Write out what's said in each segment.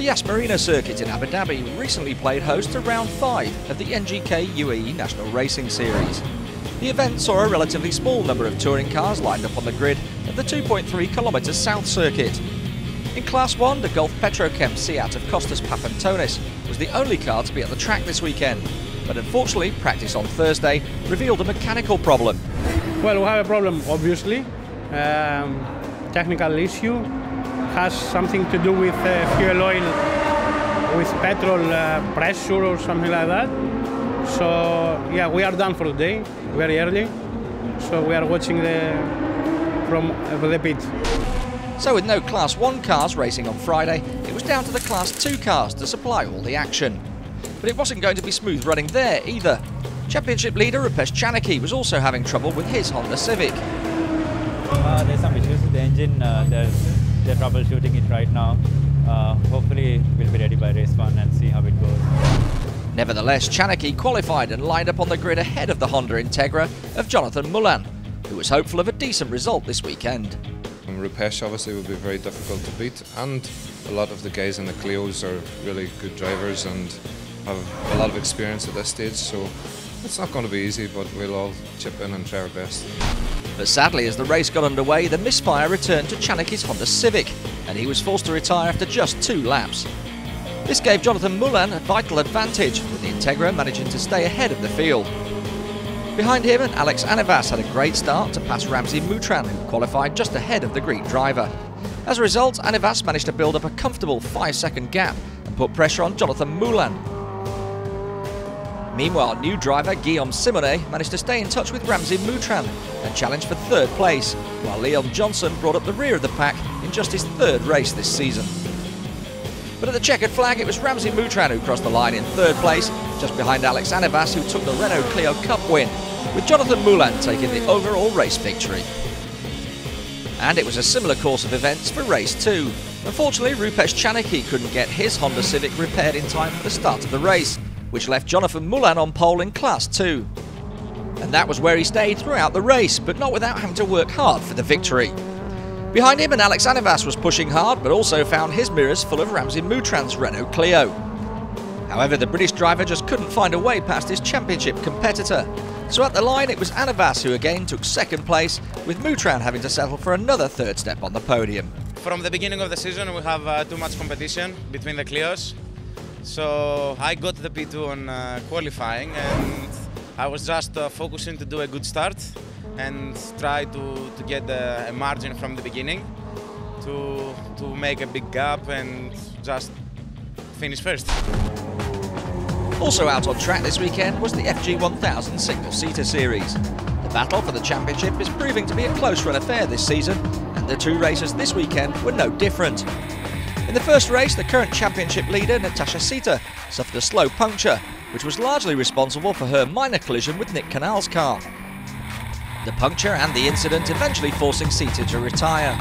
The Yas Marina circuit in Abu Dhabi recently played host to round 5 of the NGK UAE National Racing Series. The event saw a relatively small number of touring cars lined up on the grid at the 2.3 km south circuit. In Class 1, the Gulf Petrochem Seat of Costas Papantonis was the only car to be at the track this weekend, but unfortunately practice on Thursday revealed a mechanical problem. Well, we have a problem, obviously. Technical issue. Has something to do with fuel oil, with petrol pressure or something like that. So yeah, we are done for the day, very early. So we are watching from the pit. So with no Class 1 cars racing on Friday, it was down to the Class 2 cars to supply all the action. But it wasn't going to be smooth running there either. Championship leader Rupesh Chanaki was also having trouble with his Honda Civic. There's some issues with the engine. They're troubleshooting it right now. Hopefully we'll be ready by race 1 and see how it goes. Nevertheless, Chanaki qualified and lined up on the grid ahead of the Honda Integra of Jonathan Mullan, who was hopeful of a decent result this weekend. Rupesh obviously will be very difficult to beat, and a lot of the guys in the Clios are really good drivers and have a lot of experience at this stage, so it's not going to be easy, but we'll all chip in and try our best. But sadly, as the race got underway, the misfire returned to Chanaki's Honda Civic, and he was forced to retire after just 2 laps. This gave Jonathan Mullan a vital advantage, with the Integra managing to stay ahead of the field. Behind him, Alex Anivas had a great start to pass Ramzi Moutran, who qualified just ahead of the Greek driver. As a result, Anivas managed to build up a comfortable 5-second gap and put pressure on Jonathan Mullan. Meanwhile, new driver Guillaume Simonet managed to stay in touch with Ramzi Moutran and challenge for 3rd place, while Leon Johnson brought up the rear of the pack in just his 3rd race this season. But at the checkered flag, it was Ramzi Moutran who crossed the line in 3rd place, just behind Alex Anivas, who took the Renault Clio Cup win, with Jonathan Mullan taking the overall race victory. And it was a similar course of events for race 2. Unfortunately, Rupesh Chanaki couldn't get his Honda Civic repaired in time for the start of the race, which left Jonathan Mullan on pole in Class 2. And that was where he stayed throughout the race, but not without having to work hard for the victory. Behind him, Alex Anivas was pushing hard, but also found his mirrors full of Ramzi Moutran's Renault Clio. However, the British driver just couldn't find a way past his championship competitor. So at the line, it was Anivas who again took 2nd place, with Moutran having to settle for another 3rd step on the podium. From the beginning of the season, we have too much competition between the Clios. So I got the P2 on qualifying, and I was just focusing to do a good start and try to get a margin from the beginning to make a big gap and just finish 1st. Also out on track this weekend was the FG1000 single-seater series. The battle for the championship is proving to be a close-run affair this season, and the 2 races this weekend were no different. In the first race, the current championship leader, Natasha Sita, suffered a slow puncture, which was largely responsible for her minor collision with Nick Canal's car. The puncture and the incident eventually forcing Sita to retire.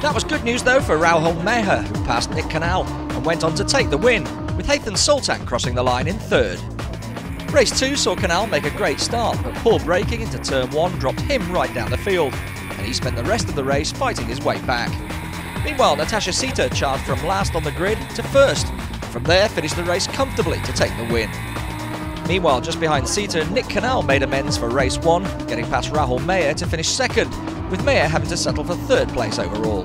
That was good news though for Rahul Meher, who passed Nick Canal and went on to take the win, with Haithan Sultan crossing the line in 3rd. Race 2 saw Canal make a great start, but poor braking into turn 1 dropped him right down the field, and he spent the rest of the race fighting his way back. Meanwhile, Natasha Sita charged from last on the grid to 1st, and from there finished the race comfortably to take the win. Meanwhile, just behind Sita, Nick Canal made amends for race 1, getting past Rahul Meher to finish 2nd, with Meher having to settle for 3rd place overall.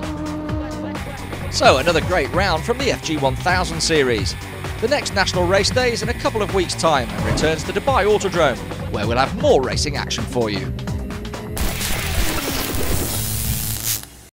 So another great round from the FG1000 series. The next national race day is in a couple of weeks' time and returns to Dubai Autodrome, where we'll have more racing action for you.